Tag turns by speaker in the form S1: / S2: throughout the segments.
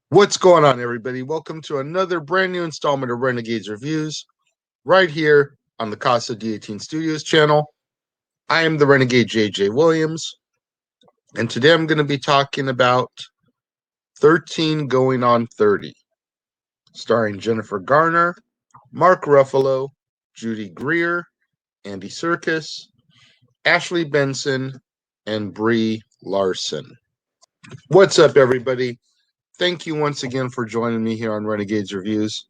S1: What's going on, everybody? Welcome to another brand new installment of Renegades Reviews, right here on the Casa D18 Studios channel. I am the Renegade JJ Williams, and today I'm going to be talking about 13 Going on 30, starring Jennifer Garner, Mark Ruffalo, Judy Greer, Andy Serkis, Ashley Benson, and Brie Larson. What's up, everybody? Thank you once again for joining me here on Renegades Reviews.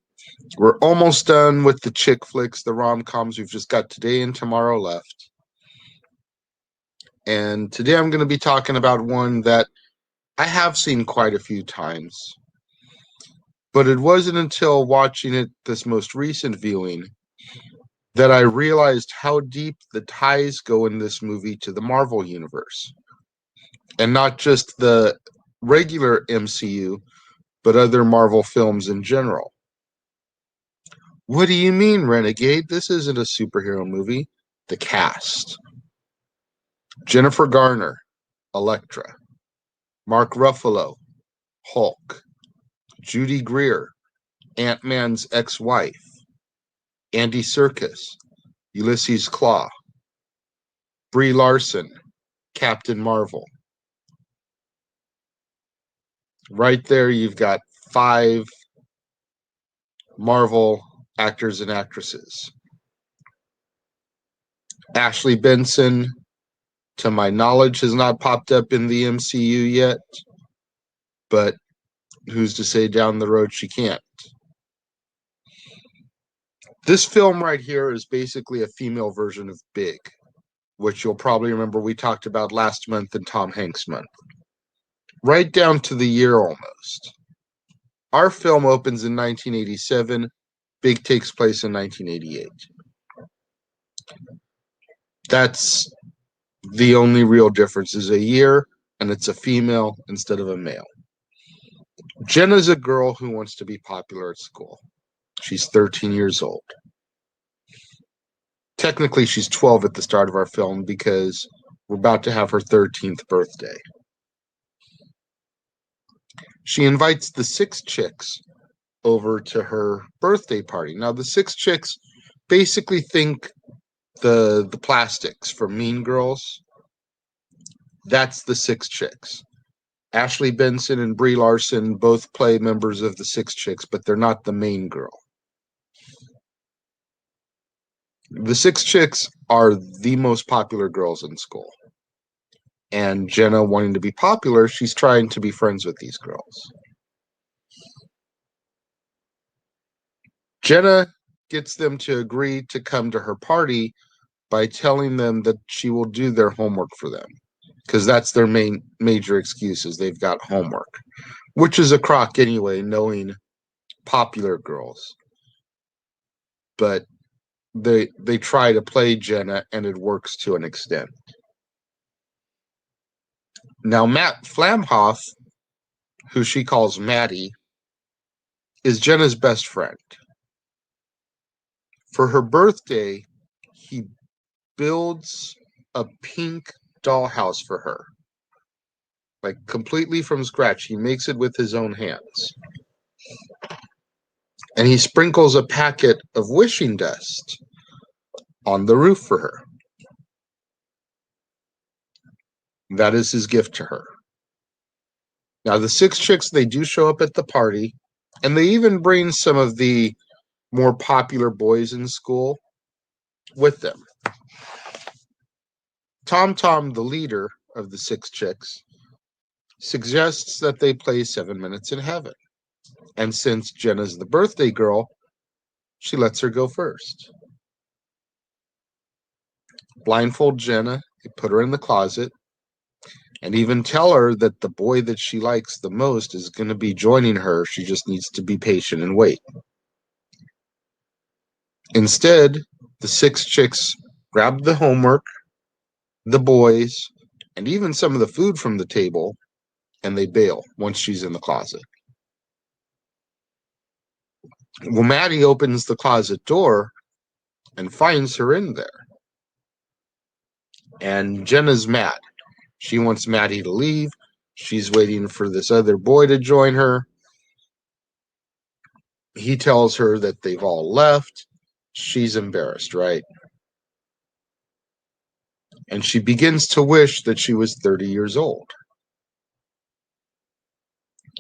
S1: We're almost done with the chick flicks, the rom-coms. We've just got today and tomorrow left. And today I'm going to be talking about one that I have seen quite a few times. But it wasn't until watching it this most recent viewing that I realized how deep the ties go in this movie to the Marvel Universe. And not just the regular MCU, but other Marvel films in general. What do you mean, Renegade? This isn't a superhero movie. The cast. Jennifer Garner, Elektra. Mark Ruffalo, Hulk. Judy Greer, Ant-Man's ex-wife. Andy Serkis, Ulysses Claw. Brie Larson, Captain Marvel. Right there, you've got 5 Marvel actors and actresses. Ashley Benson, to my knowledge, has not popped up in the MCU yet, but who's to say down the road she can't? This film right here is basically a female version of Big, which you'll probably remember we talked about last month in Tom Hanks month. Right down to the year almost. Our film opens in 1987. Big takes place in 1988. That's the only real difference, is a year, and it's a female instead of a male. Jenna's a girl who wants to be popular at school. She's 13 years old. Technically, she's 12 at the start of our film because we're about to have her 13th birthday. She invites the 6 chicks over to her birthday party. Now, the 6 chicks basically think the plastics from Mean Girls. That's the 6 chicks. Ashley Benson and Brie Larson both play members of the 6 chicks, but they're not the main girl. The 6 chicks are the most popular girls in school. And Jenna, wanting to be popular, she's trying to be friends with these girls. Jenna gets them to agree to come to her party by telling them that she will do their homework for them, because that's their major excuse, is they've got homework, which is a crock anyway, knowing popular girls. But they try to play Jenna, and it works to an extent. Now, Matt Flamhoff, who she calls Maddie, is Jenna's best friend. For her birthday, he builds a pink dollhouse for her, like completely from scratch. He makes it with his own hands. And he sprinkles a packet of wishing dust on the roof for her. That is his gift to her. Now, the 6 chicks, they do show up at the party, and they even bring some of the more popular boys in school with them. Tom, the leader of the 6 chicks, suggests that they play 7 Minutes in Heaven. And since Jenna's the birthday girl, she lets her go first. Blindfold Jenna, they put her in the closet, and even tell her that the boy that she likes the most is going to be joining her. She just needs to be patient and wait. Instead, the 6 chicks grab the homework, the boys, and even some of the food from the table, and they bail once she's in the closet. Well, Maddie opens the closet door and finds her in there. And Jenna's mad. She wants Maddie to leave. She's waiting for this other boy to join her. He tells her that they've all left. She's embarrassed, right? And she begins to wish that she was 30 years old.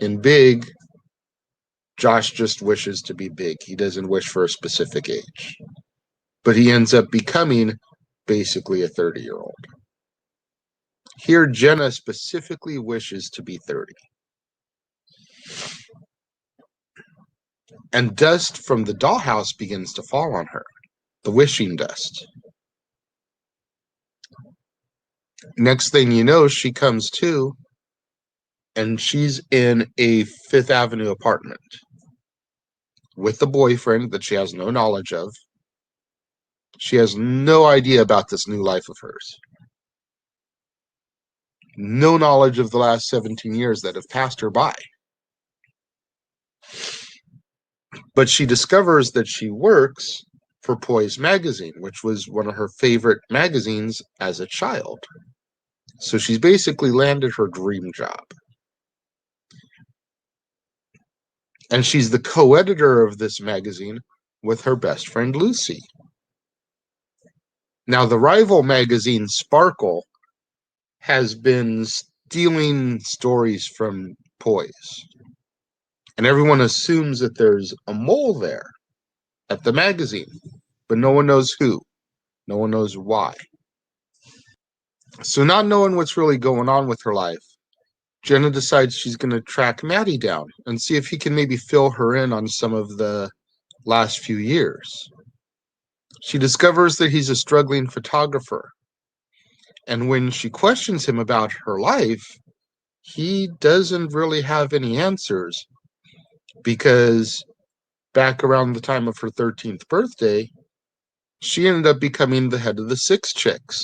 S1: In Big, Josh just wishes to be big. He doesn't wish for a specific age. But he ends up becoming basically a 30-year-old. Here, Jenna specifically wishes to be 30. And dust from the dollhouse begins to fall on her, the wishing dust. Next thing you know, she comes to, and she's in a Fifth Avenue apartment with a boyfriend that she has no knowledge of. She has no idea about this new life of hers. No knowledge of the last 17 years that have passed her by. But she discovers that she works for Poise magazine, which was one of her favorite magazines as a child. So she's basically landed her dream job. And she's the co-editor of this magazine with her best friend Lucy. Now, the rival magazine Sparkle has been stealing stories from Poise. And everyone assumes that there's a mole there at the magazine, but no one knows who. No one knows why. So not knowing what's really going on with her life, Jenna decides she's going to track Maddie down and see if he can maybe fill her in on some of the last few years. She discovers that he's a struggling photographer. And when she questions him about her life, he doesn't really have any answers, because back around the time of her 13th birthday, she ended up becoming the head of the 6 chicks,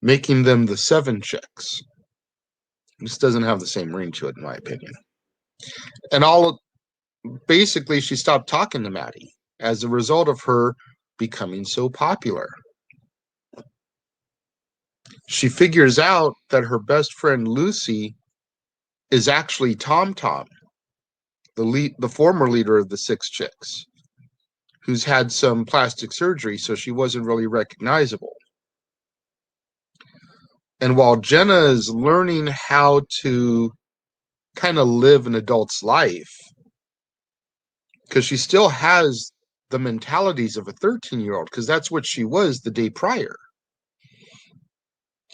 S1: making them the 7 chicks. This doesn't have the same ring to it, in my opinion. And basically, she stopped talking to Maddie as a result of her becoming so popular. She figures out that her best friend Lucy is actually Tom Tom, the former leader of the 6 chicks, who's had some plastic surgery, so she wasn't really recognizable. And while Jenna is learning how to kind of live an adult's life, because she still has the mentalities of a 13-year-old, because that's what she was the day prior.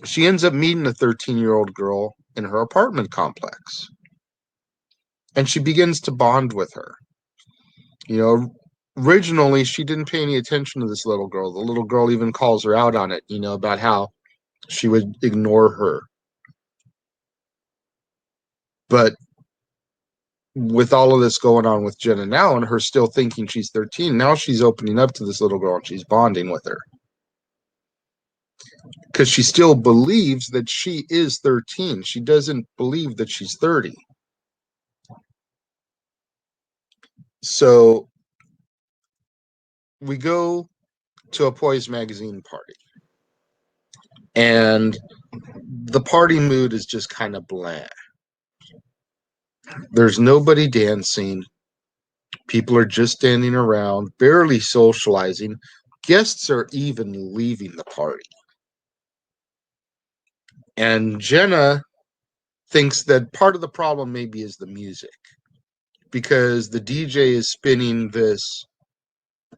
S1: She ends up meeting a 13-year-old girl in her apartment complex. And she begins to bond with her. Originally, she didn't pay any attention to this little girl. The little girl even calls her out on it, about how she would ignore her. But with all of this going on with Jenna now, and her still thinking she's 13, now she's opening up to this little girl and she's bonding with her. Because she still believes that she is 13. She doesn't believe that she's 30. So we go to a Poise magazine party. And the party mood is just kind of bland. There's nobody dancing. People are just standing around, barely socializing. Guests are even leaving the party. And Jenna thinks that part of the problem maybe is the music, because the DJ is spinning this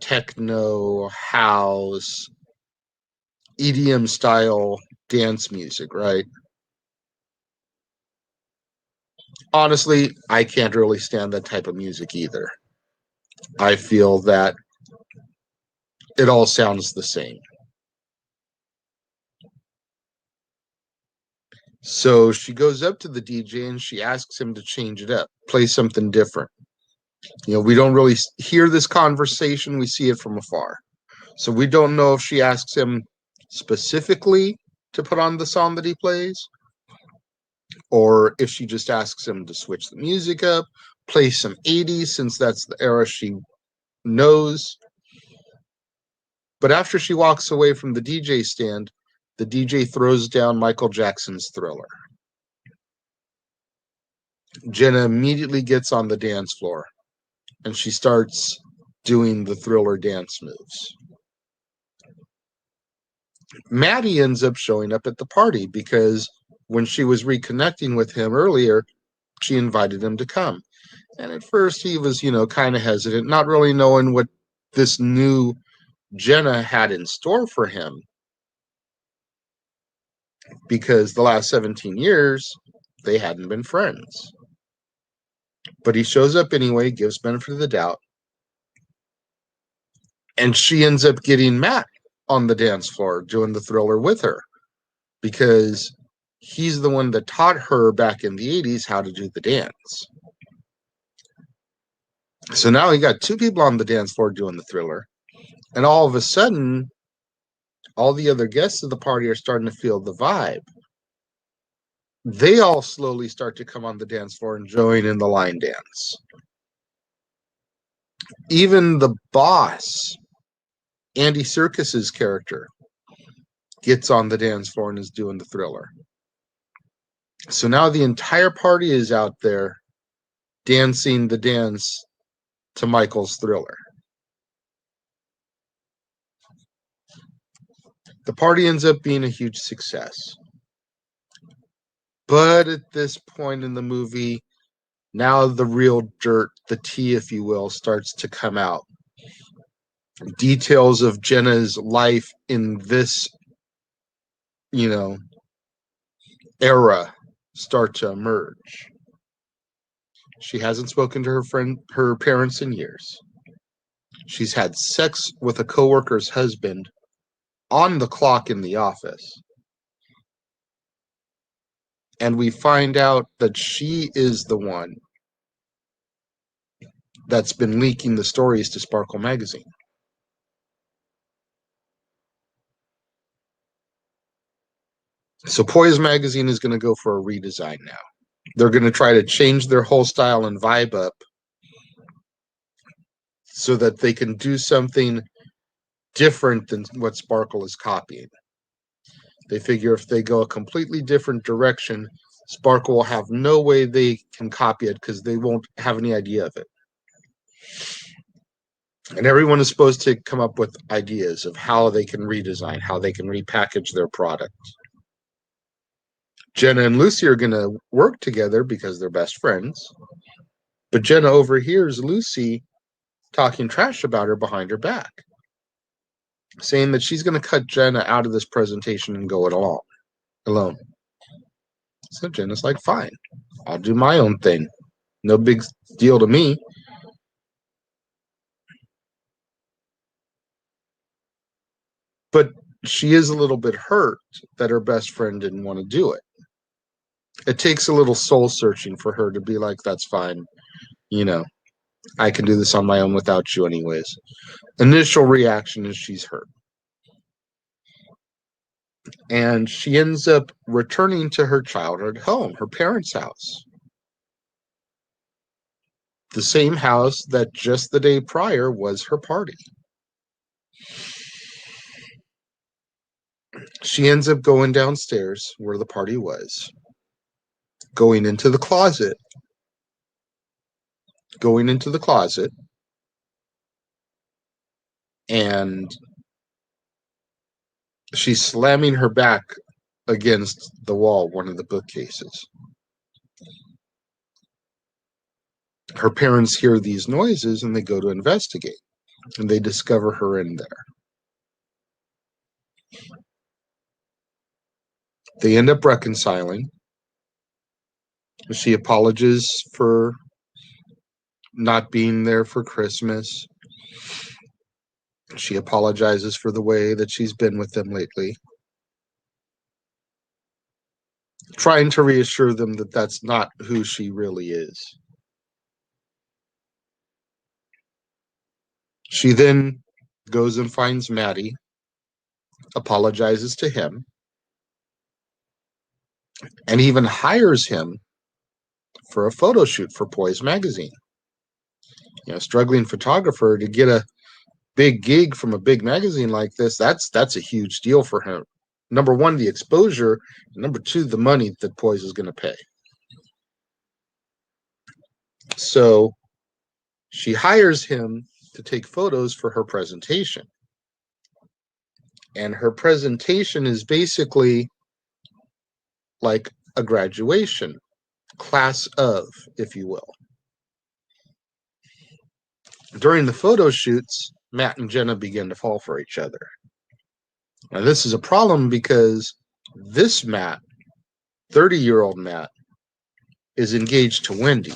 S1: techno, house, EDM style dance music, right? Honestly, I can't really stand that type of music either. I feel that it all sounds the same. So she goes up to the DJ and she asks him to change it up, play something different. We don't really hear this conversation, we see it from afar. So we don't know if she asks him specifically to put on the song that he plays, or if she just asks him to switch the music up, play some 80s, since that's the era she knows. But after she walks away from the DJ stand, the DJ throws down Michael Jackson's Thriller. Jenna immediately gets on the dance floor, and she starts doing the Thriller dance moves. Maddie ends up showing up at the party because when she was reconnecting with him earlier, she invited him to come. And at first he was, kind of hesitant, not really knowing what this new Jenna had in store for him, because the last 17 years, they hadn't been friends. But he shows up anyway, gives benefit of the doubt, and she ends up getting Matt on the dance floor doing the Thriller with her, because he's the one that taught her back in the 80s how to do the dance. So now you got two people on the dance floor doing the Thriller, and all of a sudden, all the other guests of the party are starting to feel the vibe. They all slowly start to come on the dance floor and join in the line dance. Even the boss, Andy Serkis's character, gets on the dance floor and is doing the Thriller. So now the entire party is out there dancing the dance to Michael's Thriller. The party ends up being a huge success. But at this point in the movie, now the real dirt, the tea, if you will, starts to come out. Details of Jenna's life in this, era start to emerge. She hasn't spoken to her parents in years. She's had sex with a coworker's husband on the clock in the office. And we find out that she is the one that's been leaking the stories to Sparkle magazine. So Poise magazine is going to go for a redesign now. They're going to try to change their whole style and vibe up so that they can do something different than what Sparkle is copying. They figure if they go a completely different direction, Sparkle will have no way they can copy it because they won't have any idea of it. And everyone is supposed to come up with ideas of how they can redesign, how they can repackage their product. Jenna and Lucy are going to work together because they're best friends. But Jenna overhears Lucy talking trash about her behind her back, saying that she's going to cut Jenna out of this presentation and go it alone. So Jenna's like, fine, I'll do my own thing. No big deal to me. But she is a little bit hurt that her best friend didn't want to do it. It takes a little soul searching for her to be like, that's fine. I can do this on my own without you anyways. Initial reaction is she's hurt. And she ends up returning to her childhood home, her parents' house. The same house that just the day prior was her party. She ends up going downstairs where the party was, going into the closet, and she's slamming her back against the wall, one of the bookcases. Her parents hear these noises and they go to investigate, and they discover her in there. They end up reconciling. She apologizes for not being there for Christmas. She apologizes for the way that she's been with them lately, trying to reassure them that that's not who she really is. She then goes and finds Maddie, apologizes to him, and even hires him for a photo shoot for Poise magazine. Struggling photographer to get a big gig from a big magazine like this, that's a huge deal for him. Number one, the exposure. Number two, the money that Poise is going to pay. So She hires him to take photos for her presentation. And her presentation is basically like a graduation, class of, if you will. During the photo shoots, Matt and Jenna begin to fall for each other. Now, this is a problem because this Matt, 30-year-old Matt, is engaged to Wendy.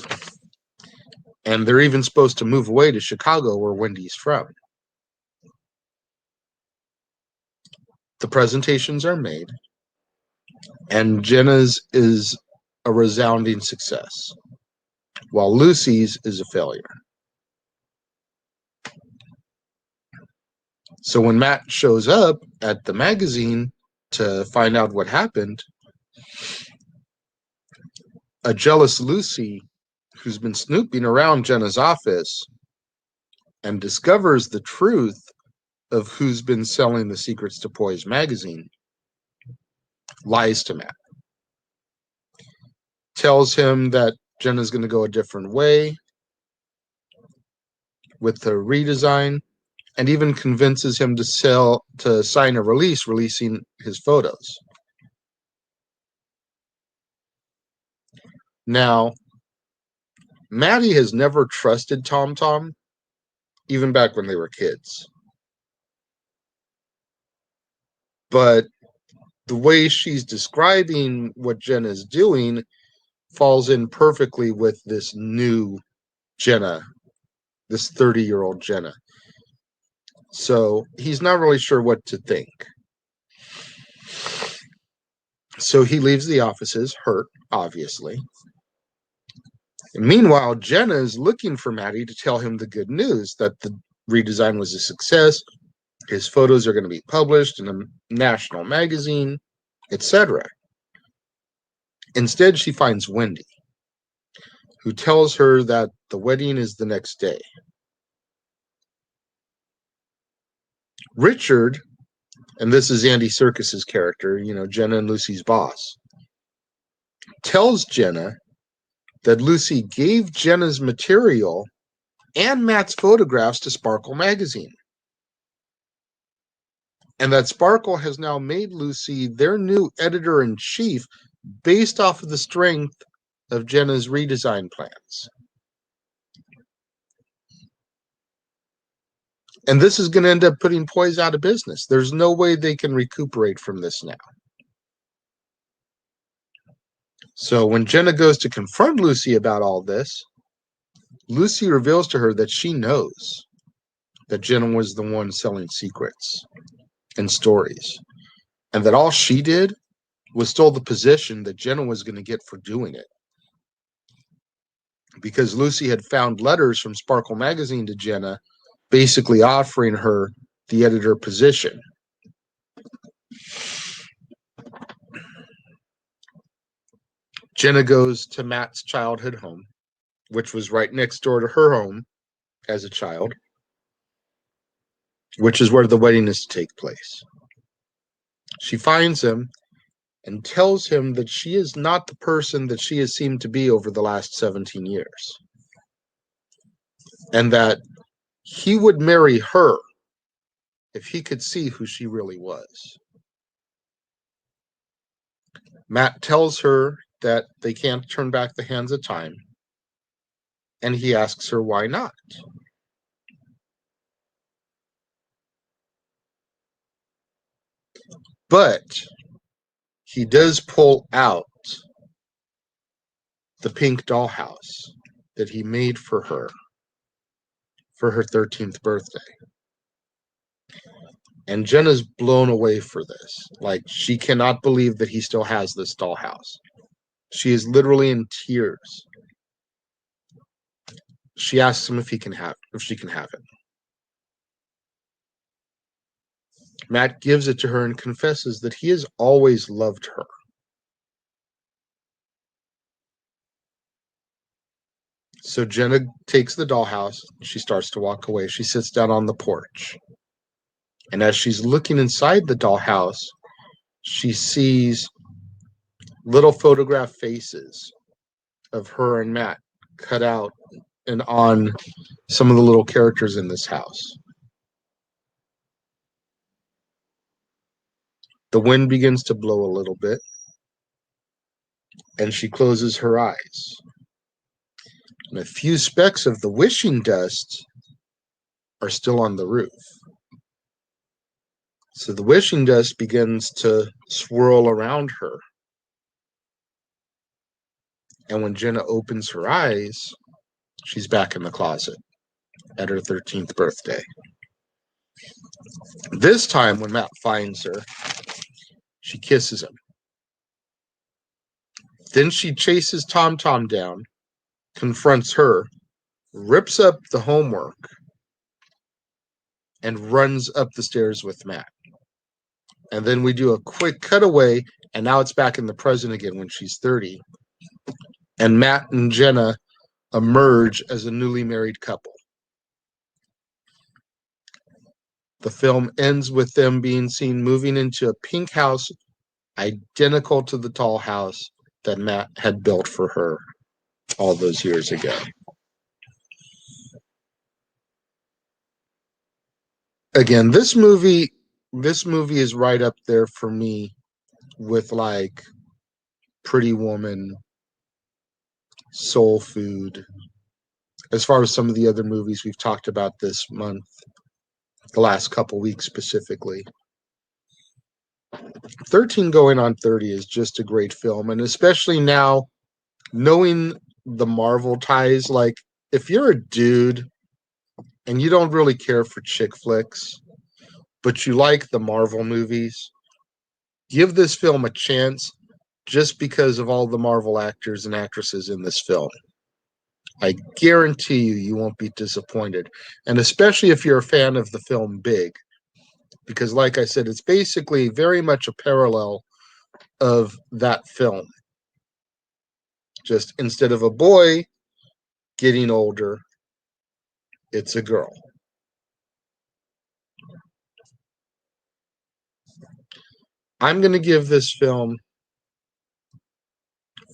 S1: And they're even supposed to move away to Chicago, where Wendy's from. The presentations are made, and Jenna's is a resounding success, while Lucy's is a failure. So when Matt shows up at the magazine to find out what happened, a jealous Lucy, who's been snooping around Jenna's office and discovers the truth of who's been selling the Secrets to Poise magazine, lies to Matt. Tells him that Jenna's going to go a different way with the redesign, and even convinces him to sign a release releasing his photos. Now, Maddie has never trusted Tom Tom, even back when they were kids. But the way she's describing what Jenna's doing falls in perfectly with this new Jenna, this 30-year-old Jenna. So he's not really sure what to think. So he leaves the offices, hurt, obviously. And meanwhile, Jenna is looking for Maddie to tell him the good news that the redesign was a success. His photos are going to be published in a national magazine, etc. Instead, she finds Wendy, who tells her that the wedding is the next day. Richard, and this is Andy Serkis's character, Jenna and Lucy's boss, tells Jenna that Lucy gave Jenna's material and Matt's photographs to Sparkle magazine. And that Sparkle has now made Lucy their new editor-in-chief based off of the strength of Jenna's redesign plans. And this is going to end up putting Poise out of business. There's no way they can recuperate from this now. So when Jenna goes to confront Lucy about all this, Lucy reveals to her that she knows that Jenna was the one selling secrets and stories, and that all she did was stole the position that Jenna was going to get for doing it. Because Lucy had found letters from Sparkle magazine to Jenna, basically offering her the editor position. Jenna goes to Matt's childhood home, which was right next door to her home as a child, which is where the wedding is to take place. She finds him and tells him that she is not the person that she has seemed to be over the last 17 years. And that he would marry her if he could see who she really was. Matt tells her that they can't turn back the hands of time, and he asks her why not. But he does pull out the pink dollhouse that he made for her 13th birthday. And Jenna's blown away for this. Like, she cannot believe that he still has this dollhouse. She is literally in tears. She asks him if she can have it. Matt gives it to her and confesses that he has always loved her. So Jenna takes the dollhouse. She starts to walk away. She sits down on the porch. And as she's looking inside the dollhouse, she sees little photograph faces of her and Matt cut out and on some of the little characters in this house. The wind begins to blow a little bit, and she closes her eyes. And a few specks of the wishing dust are still on the roof. So the wishing dust begins to swirl around her. And when Jenna opens her eyes, she's back in the closet at her 13th birthday. This time, when Matt finds her, she kisses him. Then she chases Tom Tom down, confronts her, rips up the homework, and runs up the stairs with Matt. And then we do a quick cutaway, and now it's back in the present again when she's 30. And Matt and Jenna emerge as a newly married couple. The film ends with them being seen moving into a pink house identical to the tall house that Matt had built for her all those years ago. Again, this movie is right up there for me with like Pretty Woman, Soul Food, as far as some of the other movies we've talked about this month, the last couple weeks specifically. 13 Going on 30 is just a great film, and especially now, knowing the Marvel ties, like if you're a dude and you don't really care for chick flicks, but you like the Marvel movies, give this film a chance just because of all the Marvel actors and actresses in this film. I guarantee you won't be disappointed. And especially if you're a fan of the film Big, because like I said, it's basically very much a parallel of that film. Just instead of a boy getting older, it's a girl. I'm going to give this film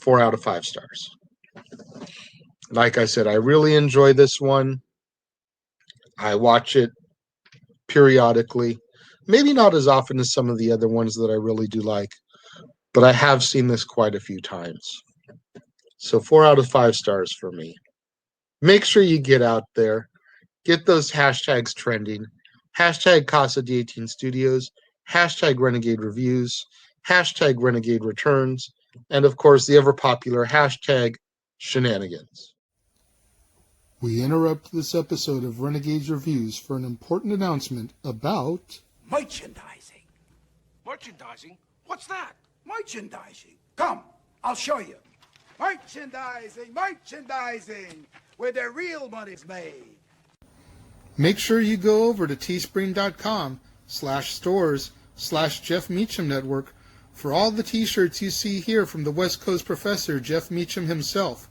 S1: 4 out of 5 stars. Like I said, I really enjoy this one. I watch it periodically. Maybe not as often as some of the other ones that I really do like, but I have seen this quite a few times. So 4 out of 5 stars for me. Make sure you get out there, get those hashtags trending. Hashtag Casa D18 Studios, hashtag Renegade Reviews, hashtag Renegade Returns, and of course the ever popular hashtag Shenanigans. We interrupt this episode of Renegades Reviews for an important announcement about
S2: merchandising.
S3: Merchandising? What's that?
S2: Merchandising. Come, I'll show you. Merchandising, where the real money's made.
S4: Make sure you go over to teespring.com/stores/Jeff Meacham Network for all the t-shirts you see here from the West Coast professor, Jeff Meacham himself.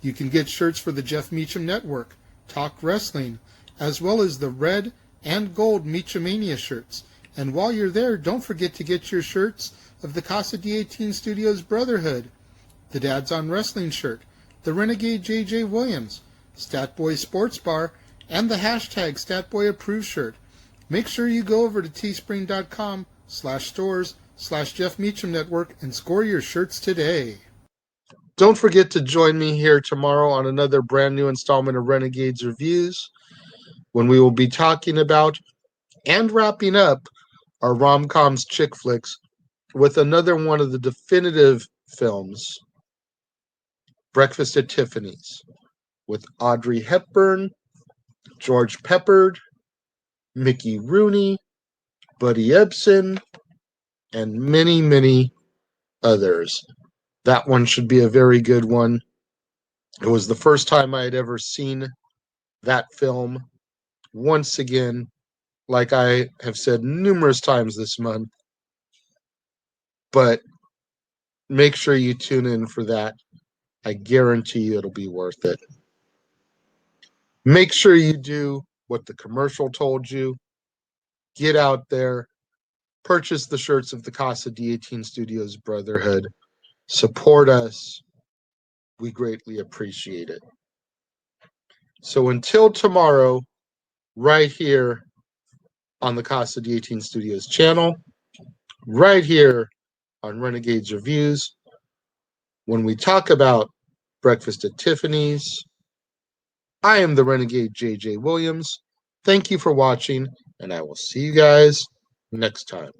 S4: You can get shirts for the Jeff Meacham Network, Talk Wrestling, as well as the red and gold Meachamania shirts. And while you're there, don't forget to get your shirts of the Casa D18 Studios Brotherhood, the Dads on Wrestling shirt, the Renegade J.J. Williams, Statboy Sports Bar, and the hashtag Statboy Approved shirt. Make sure you go over to teespring.com/stores/Jeff Meacham Network and score your shirts today. Don't forget to join me here tomorrow on another brand new installment of Renegades Reviews, when we will be talking about and wrapping up our rom-coms chick flicks with another one of the definitive films, Breakfast at Tiffany's, with Audrey Hepburn, George Peppard, Mickey Rooney, Buddy Ebsen, and many, many others. That one should be a very good one. It was the first time I had ever seen that film. Once again, like I have said numerous times this month, but make sure you tune in for that. I guarantee you it'll be worth it. Make sure you do what the commercial told you. Get out there, purchase the shirts of the Casa D18 Studios Brotherhood. Support us. We greatly appreciate it.
S1: So until tomorrow, right here on the Casa D18 Studios channel, right here on Renegades Reviews, when we talk about Breakfast at Tiffany's, I am the Renegade JJ Williams. Thank you for watching, and I will see you guys next time.